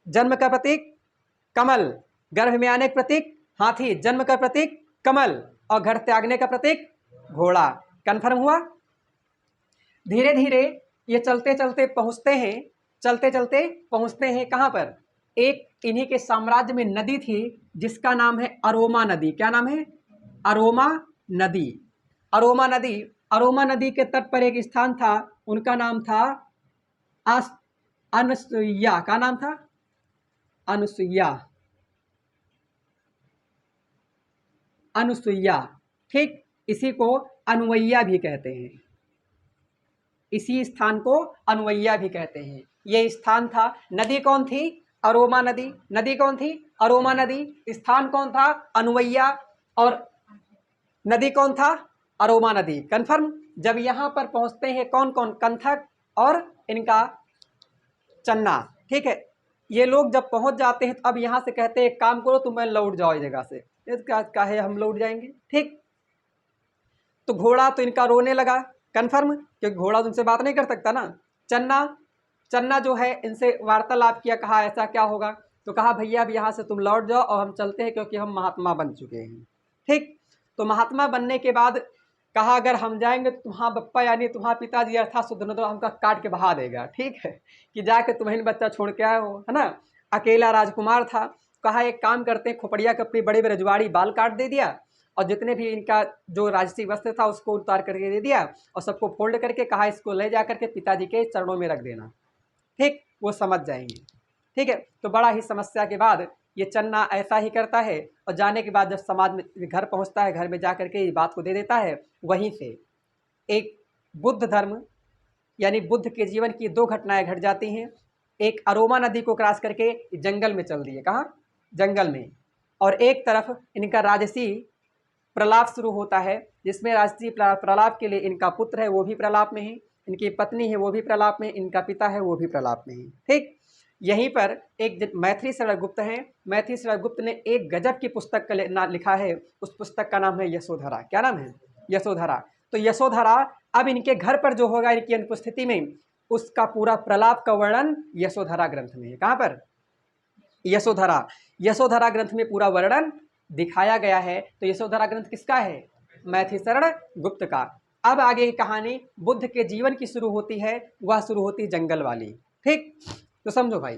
जन्म का प्रतीक कमल, गर्भ में आने का प्रतीक हाथी, जन्म का प्रतीक कमल, और घर त्यागने का प्रतीक घोड़ा। कन्फर्म हुआ। धीरे धीरे ये चलते चलते पहुंचते हैं, चलते चलते पहुंचते हैं कहाँ पर, एक इन्हीं के साम्राज्य में नदी थी जिसका नाम है अरोमा नदी। क्या नाम है, अरोमा नदी। अरोमा नदी, अरोमा नदी के तट पर एक स्थान था, उनका नाम था अनुसुईया। का नाम था, अनुसुईया, अनुसुईया, ठीक। इसी को अनुवैया भी कहते हैं, इसी स्थान को अनुवैया भी कहते हैं। ये स्थान था। नदी कौन थी, अरोमा नदी। नदी कौन थी, अरोमा नदी। स्थान कौन था, अनुवैया। और नदी कौन था, अरोमा नदी। कन्फर्म। जब यहाँ पर पहुँचते हैं कौन कौन, कंथक और इनका चन्ना, ठीक है। ये लोग जब पहुँच जाते हैं तो अब यहाँ से कहते हैं एक काम करो, तुम लौट जाओ इस जगह से। क्या है, हम लौट जाएंगे, ठीक। तो घोड़ा तो इनका रोने लगा, कन्फर्म, क्योंकि घोड़ा तुमसे बात नहीं कर सकता ना। चन्ना, चन्ना जो है इनसे वार्तालाप किया, कहा ऐसा क्या होगा, तो कहा भैया अब यहाँ से तुम लौट जाओ और हम चलते हैं, क्योंकि हम महात्मा बन चुके हैं, ठीक। तो महात्मा बनने के बाद कहा अगर हम जाएंगे तो तुम्हारा बप्पा यानी तुम्हारा पिताजी अर्थात सुधनोदर हमका काट के बहा देगा, ठीक है, कि जाके तुम्हें बच्चा छोड़ के आए हो, है ना। अकेला राजकुमार था। कहा एक काम करते हैं, खोपड़िया के अपनी बड़े बड़े रजवाड़ी बाल काट दे दिया, और जितने भी इनका जो राजसी वस्त्र था उसको उतार करके दे दिया, और सबको फोल्ड करके कहा इसको ले जा करके पिताजी के चरणों में रख देना, ठीक, वो समझ जाएंगे, ठीक है। तो बड़ा ही समस्या के बाद ये चन्ना ऐसा ही करता है, और जाने के बाद जब समाज में घर पहुंचता है, घर में जा करके इस बात को दे देता है। वहीं से एक बुद्ध धर्म यानी बुद्ध के जीवन की दो घटनाएं घट जाती हैं। एक अरोमा नदी को क्रॉस करके जंगल में चल दिए, कहाँ, जंगल में। और एक तरफ इनका राजसी प्रलाप शुरू होता है, जिसमें राजसी प्रलाप के लिए इनका पुत्र है वो भी प्रलाप में है, इनकी पत्नी है वो भी प्रलाप में, इनका पिता है वो भी प्रलाप में है, ठीक। यहीं पर एक मैथिली शरण गुप्त हैं, मैथिली शरण गुप्त ने एक गजब की पुस्तक का लिखा है। उस पुस्तक का नाम है यशोधरा। क्या नाम है, यशोधरा। तो यशोधरा अब इनके घर पर जो होगा इनकी अनुपस्थिति में, उसका पूरा प्रलाप का वर्णन यशोधरा ग्रंथ में है। कहाँ पर, यशोधरा। यशोधरा ग्रंथ में पूरा वर्णन दिखाया गया है। तो यशोधरा ग्रंथ किसका है, मैथिली शरण गुप्त का। अब आगे की कहानी बुद्ध के जीवन की शुरू होती है, वह शुरू होती है जंगल वाली, ठीक। तो समझो भाई,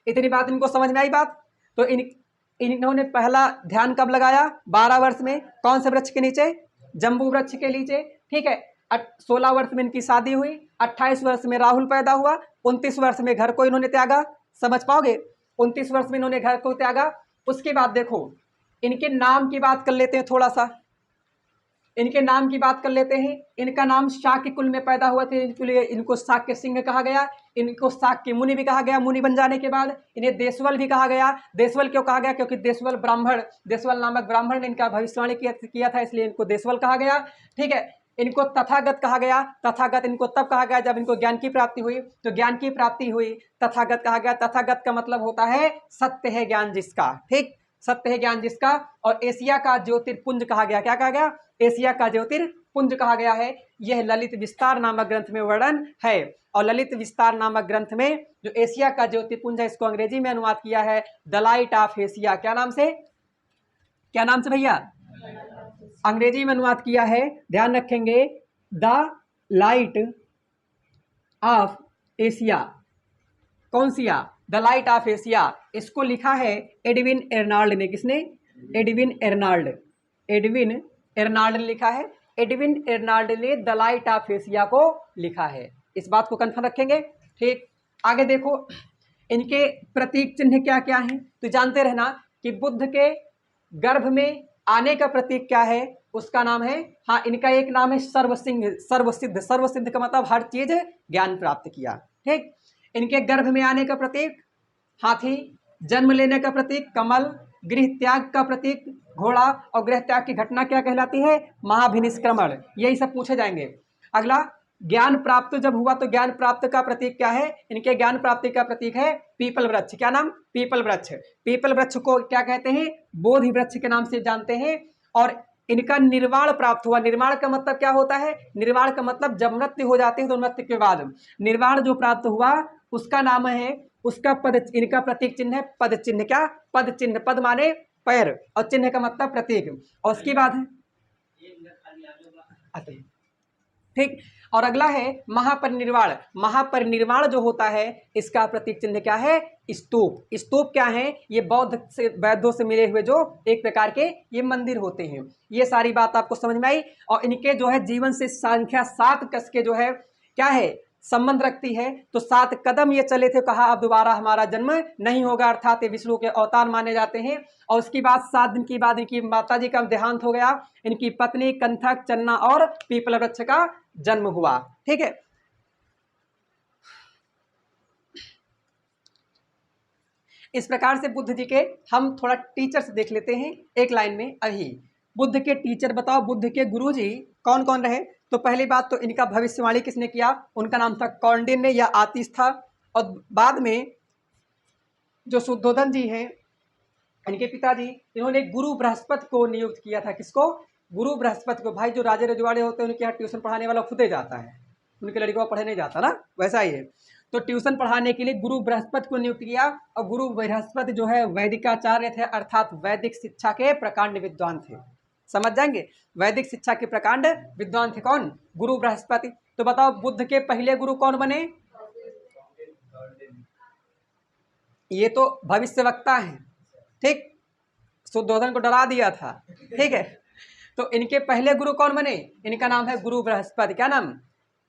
इतनी बात इनको समझ में आई बात। तो इन्होंने पहला ध्यान कब लगाया, 12 वर्ष में। कौन से वृक्ष के नीचे, जम्बू वृक्ष के नीचे, ठीक है। 16 वर्ष में इनकी शादी हुई, 28 वर्ष में राहुल पैदा हुआ, 29 वर्ष में घर को इन्होंने त्यागा। समझ पाओगे, 29 वर्ष में इन्होंने घर को त्यागा। उसके बाद देखो इनके नाम की बात कर लेते हैं, थोड़ा सा इनके नाम की बात कर लेते हैं। इनका नाम शाक्य कुल में पैदा हुआ थे, इसलिए इनको शाक्य सिंह कहा गया। इनको शाक्य मुनि भी कहा गया। मुनि बन जाने के बाद इन्हें देशवल भी कहा गया। देशवल क्यों कहा गया, क्योंकि देशवल ब्राह्मण, देशवल नामक ब्राह्मण ने इनका भविष्यवाणी किया था, इसलिए इनको देशवल कहा गया, ठीक है। इनको तथागत कहा गया। तथागत इनको तब कहा गया जब इनको ज्ञान की प्राप्ति हुई, तो ज्ञान की प्राप्ति हुई तथागत कहा गया। तथागत का मतलब होता है सत्य है ज्ञान जिसका, ठीक, सत्य है ज्ञान जिसका। और एशिया का ज्योतिर्पुंज कहा गया। क्या कहा गया? एशिया का ज्योतिर्पुंज कहा गया है। यह ललित विस्तार नामक ग्रंथ में वर्णन है। और ललित विस्तार नामक ग्रंथ में जो एशिया का ज्योतिर्पुंज है, इसको अंग्रेजी में अनुवाद किया है द लाइट ऑफ एशिया। क्या नाम से? क्या नाम से भैया? अंग्रेजी में अनुवाद किया है, ध्यान रखेंगे, द लाइट ऑफ एशिया। कौन सी? The light of Asia. इसको लिखा है एडविन एर्नाल्ड ने। किसने? Edwin Arnold. एडविन एर्नाल्ड ने लिखा है। एडविन एर्नाल्ड ने द लाइट ऑफ एशिया को लिखा है। इस बात को कंफर्म रखेंगे, ठीक। आगे देखो, इनके प्रतीक चिन्ह क्या क्या हैं, तो जानते रहना कि बुद्ध के गर्भ में आने का प्रतीक क्या है, उसका नाम है, हाँ, इनका एक नाम है सर्वसिंह, सर्वसिद्ध। सर्वसिद्ध का मतलब हर चीज ज्ञान प्राप्त किया, ठीक। इनके गर्भ में आने का प्रतीक हाथी, जन्म लेने का प्रतीक कमल, गृह त्याग का प्रतीक घोड़ा, और गृह त्याग की घटना क्या कहलाती है? महाभिनिष्क्रमण। यही सब पूछे जाएंगे। अगला, ज्ञान प्राप्त जब हुआ तो ज्ञान प्राप्त का प्रतीक क्या है? इनके ज्ञान प्राप्ति का प्रतीक है पीपल वृक्ष। क्या नाम? पीपल वृक्ष। पीपल वृक्ष को क्या कहते हैं? बोधि वृक्ष के नाम से जानते हैं। और इनका निर्वाण प्राप्त हुआ। निर्वाण का मतलब क्या होता है? निर्वाण का मतलब जब मृत्यु हो जाती है तो मृत्यु के बाद निर्वाण जो प्राप्त हुआ उसका नाम है, उसका पद, इनका प्रतीक चिन्ह है पद चिन्ह। क्या? पद चिन्ह। पद माने पैर और चिन्ह का मतलब प्रतीक। और उसके बाद है, ठीक। और अगला है महापरिनिर्वाण। महापरिनिर्वाण जो होता है इसका प्रतीक चिन्ह क्या है? स्तूप। स्तूप क्या है? ये बौद्ध से, वैद्यों से मिले हुए जो एक प्रकार के ये मंदिर होते हैं। ये सारी बात आपको समझ में आई। और इनके जो है जीवन से संख्या 7 कस के जो है क्या है संबंध रखती है। तो 7 कदम ये चले थे, कहा अब दोबारा हमारा जन्म नहीं होगा, अर्थात ये विष्णु के अवतार माने जाते हैं। और उसके बाद 7 दिन के बाद इनकी माता जी का देहांत हो गया। इनकी पत्नी कंथक, चन्ना और पीपल वृक्ष का जन्म हुआ, ठीक है। इस प्रकार से बुद्ध जी के हम थोड़ा टीचर्स देख लेते हैं एक लाइन में। अभी बुद्ध के टीचर बताओ, बुद्ध के गुरु जी कौन कौन रहे? तो पहली बात तो इनका भविष्यवाणी किसने किया? उनका नाम था कौंडिन्य या आतिश था। और बाद में जो शुद्धोधन जी हैं, इनके पिताजी, इन्होंने गुरु बृहस्पति को नियुक्त किया था। किसको? गुरु बृहस्पति को। भाई जो राजे रजवाड़े होते हैं उनके यहाँ ट्यूशन पढ़ाने वाला खुद ही जाता है, उनके लड़कों पढ़े नहीं जाता ना, वैसा ही है। तो ट्यूशन पढ़ाने के लिए गुरु बृहस्पति को नियुक्त किया। और गुरु बृहस्पति जो है वैदिकाचार्य थे, अर्थात वैदिक शिक्षा के प्रकांड विद्वान थे। समझ जाएंगे, वैदिक शिक्षा के प्रकांड विद्वान थे कौन? गुरु बृहस्पति। तो बताओ बुद्ध के पहले गुरु कौन बने? ये तो भविष्यवक्ता हैं, ठीक। शुद्धोधन को डरा दिया था, ठीक है। तो इनके पहले गुरु कौन बने? इनका नाम है गुरु बृहस्पति। क्या नाम?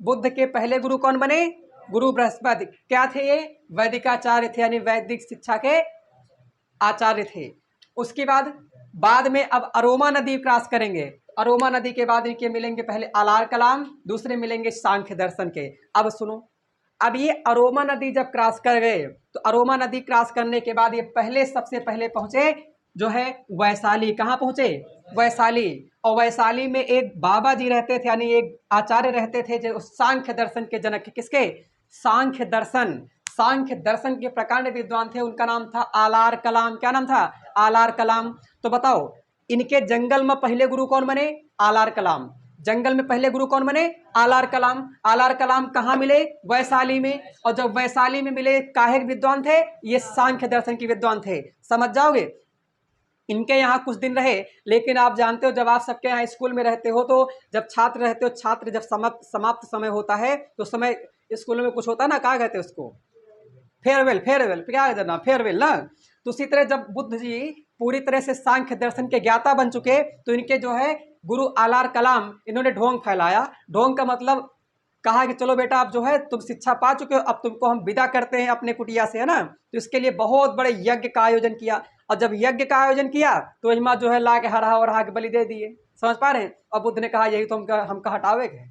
बुद्ध के पहले गुरु कौन बने? गुरु बृहस्पति। क्या थे ये? वैदिकाचार्य थे, यानी वैदिक शिक्षा के आचार्य थे। उसके बाद में अब अरोमा नदी क्रॉस करेंगे। अरोमा नदी के बाद इनके मिलेंगे पहले आलार कलाम, दूसरे मिलेंगे सांख्य दर्शन के। अब सुनो, अब ये अरोमा नदी जब क्रॉस कर गए तो अरोमा नदी क्रॉस करने के बाद ये पहले सबसे पहले पहुंचे जो है वैशाली। कहाँ पहुंचे? वैशाली। और वैशाली में एक बाबा जी रहते थे, यानी एक आचार्य रहते थे जो सांख्य दर्शन के जनक। किसके? सांख्य दर्शन। सांख्य दर्शन के प्रकांड विद्वान थे, उनका नाम था आलार कलाम। क्या नाम था? आलार कलाम। तो बताओ इनके जंगल में पहले गुरु कौन बने? आलार कलाम। जंगल में पहले गुरु कौन बने? आलार कलाम। आलार कलाम कहाँ मिले? वैशाली में। और जब वैशाली में मिले काहे विद्वान थे? ये सांख्य दर्शन के विद्वान थे। समझ जाओगे। इनके यहाँ कुछ दिन रहे, लेकिन आप जानते हो जब आप सबके यहाँ स्कूल में रहते हो तो जब छात्र रहते हो, छात्र जब समाप्त समय होता है तो समय स्कूल में कुछ होता है ना, कहा कहते हैं उसको? फेयरवेल। फेयरवेल क्या है ना? फेयरवेल ना। तो उसी तरह जब बुद्ध जी पूरी तरह से सांख्य दर्शन के ज्ञाता बन चुके तो इनके जो है गुरु आलार कलाम, इन्होंने ढोंग फैलाया। ढोंग का मतलब कहा कि चलो बेटा आप जो है तुम शिक्षा पा चुके हो, अब तुमको हम विदा करते हैं अपने कुटिया से, है ना। तो इसके लिए बहुत बड़े यज्ञ का आयोजन किया। और जब यज्ञ का आयोजन किया तो महिमा जो है ला के हरा और के बलि दे दिए। समझ पा रहे हैं? और बुद्ध ने कहा यही तो हमका हटावे के,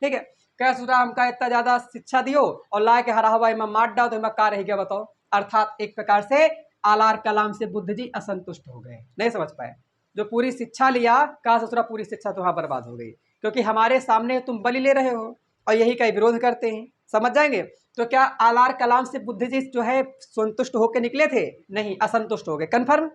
ठीक है। क्या सुधा हमका इतना ज्यादा शिक्षा दियो और ला के हरा हुआ मार डाओ तो हिमा का रह गया बताओ। अर्थात एक प्रकार से आलार कलाम से बुद्ध जी असंतुष्ट हो गए, नहीं समझ पाए। जो पूरी शिक्षा लिया, कहा ससुरा पूरी शिक्षा तो वहां बर्बाद हो गई। क्योंकि हमारे सामने तुम बलि ले रहे हो और यही का विरोध करते हैं। समझ जाएंगे। तो क्या आलार कलाम से बुद्ध जी जो है संतुष्ट होकर निकले थे? नहीं, असंतुष्ट हो गए। कन्फर्म।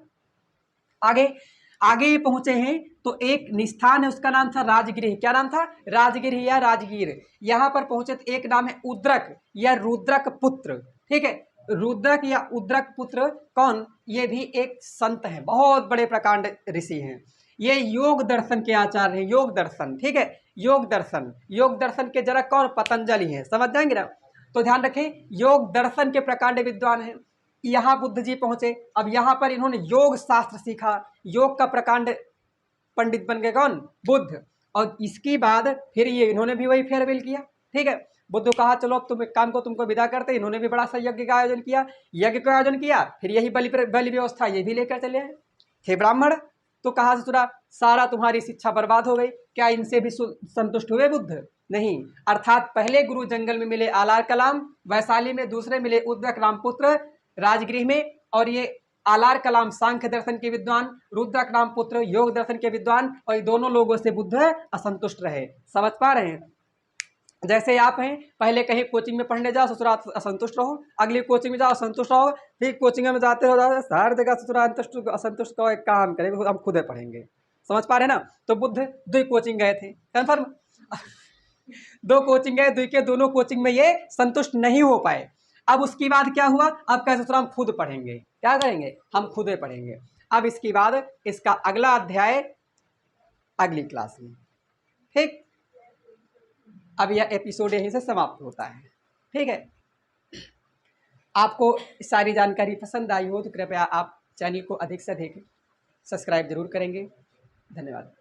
आगे आगे पहुंचे हैं तो एक निस्थान है, उसका नाम था राजगृह। क्या नाम था? राजगृह या राजगीर। यहां पर पहुंचे तो एक नाम है उद्रक या रुद्रक पुत्र। ठीक है, रुद्रक या उद्रक पुत्र कौन? ये भी एक संत है, बहुत बड़े प्रकांड ऋषि हैं। ये योग दर्शन के आचार्य हैं। योग दर्शन, ठीक है, योग दर्शन। योग दर्शन के जनक कौन? पतंजलि हैं। समझ जाएंगे ना। तो ध्यान रखें, योग दर्शन के प्रकांड विद्वान हैं। यहाँ बुद्ध जी पहुंचे। अब यहाँ पर इन्होंने योग शास्त्र सीखा, योग का प्रकांड पंडित बन गए कौन? बुद्ध। और इसके बाद फिर ये इन्होंने भी वही फेयरवेल किया। ठीक है, बुद्ध कहा चलो अब तुम एक काम को तुमको विदा करते। इन्होंने भी बड़ा सा यज्ञ का आयोजन किया। यज्ञ का आयोजन किया, फिर यही बलि व्यवस्था ये भी लेकर चले आए। थे ब्राह्मण, तो कहा सुना सारा तुम्हारी शिक्षा बर्बाद हो गई। क्या इनसे भी संतुष्ट हुए बुद्ध? नहीं। अर्थात पहले गुरु जंगल में मिले आलार कलाम वैशाली में, दूसरे मिले उद्रक रामपुत्र राजगृह में, और ये आलार कलाम सांख्य दर्शन के विद्वान, रुद्रक राम पुत्र योग दर्शन के विद्वान, और दोनों लोगों से बुद्ध असंतुष्ट रहे। समझ पा रहे हैं? जैसे आप हैं, पहले कहीं कोचिंग में पढ़ने जाओ, ससुराल असंतुष्ट रहो, अगली कोचिंग में जाओ असंतुष्ट रहो, फिर कोचिंग में जाते हो हर जगह ससुराल असंतुष्ट कहो, एक काम करेंगे हम खुद पढ़ेंगे। समझ पा रहे हैं ना। तो बुद्ध दो कोचिंग गए थे। कन्फर्म। दो कोचिंग गए, दो के दोनों कोचिंग में ये संतुष्ट नहीं हो पाए। अब उसके बाद क्या हुआ? अब कैसे हम खुद पढ़ेंगे। क्या करेंगे? हम खुद पढ़ेंगे। अब इसके बाद इसका अगला अध्याय अगली क्लास में। ठीक, अब यह एपिसोड यहीं से समाप्त होता है। ठीक है, आपको सारी जानकारी पसंद आई हो तो कृपया आप चैनल को अधिक से अधिक सब्सक्राइब जरूर करेंगे। धन्यवाद।